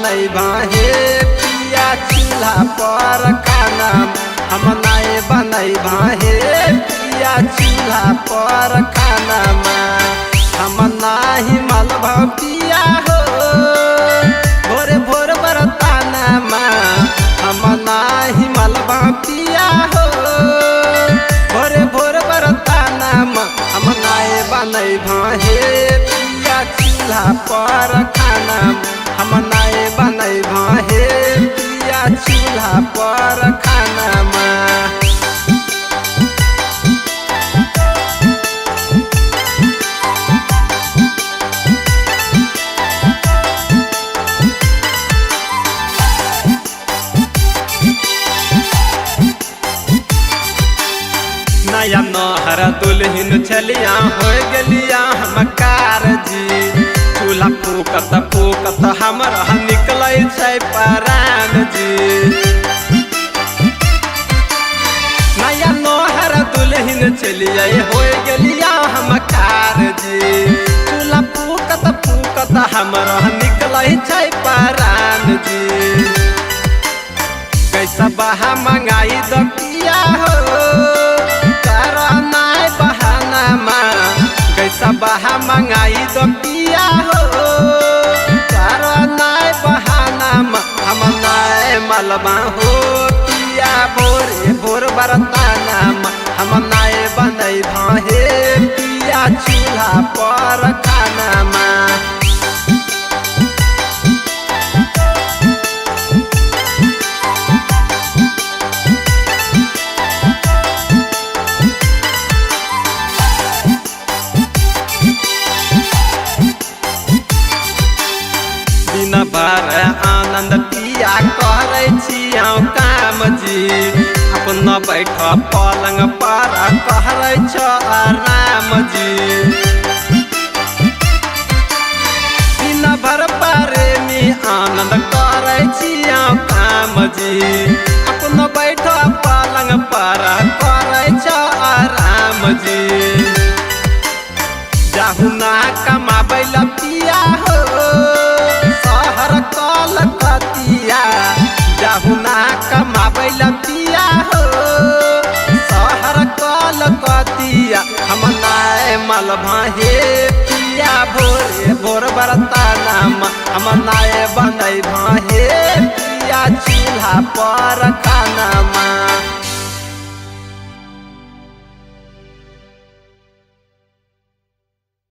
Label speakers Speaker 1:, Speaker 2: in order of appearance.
Speaker 1: बनई भाहे पिया चूल्हा पर खाना हम नाए बनई भाहे पिया चूल्हा पर खाना हम नाही मलबा पिया हो भोरे भोर बरताना हम नाही मलबा पिया हो भोरे भोर बरताना हम नाए बनई भाहे पिया चूल्हा पर खाना हम नाए बनई भाहे पिया चूल्हा पर खाना नया नहर दुल्हन चलिया हो गलिया हम कारजी चूल्हा फूकत फूकत हमर निकल परान जी नया नहर दुल्हन चलिए हो गलिया हम कारजी चूल्हा फूकत फूकत हमर निकल परान जी कैसा बहा मंगाई दकिया हो कैसा बहा मंगाई दो पिया हो करो नाय बहाना हम नाय मलबा हो पिया भोरे भोर बरताना हम नाय बनई भाहे पिया चूल्हा पर खाना बार आनंद पिया करे काम जी अपन बैठ पलंग पर कहरे आराम जी दिन भर प्रेमी आनंद करे काम जी अपन बैठ पलंग पर करे आराम जी जाहु ना कमाबैला पिया हो कलकतिया जाहु ना कमाबैला पिया हो शहर कलकतिया हम नाए मलबा हे पिया भोरे भोर बरताना हम नाए बनई भाहे पिया चूल्हा पर खाना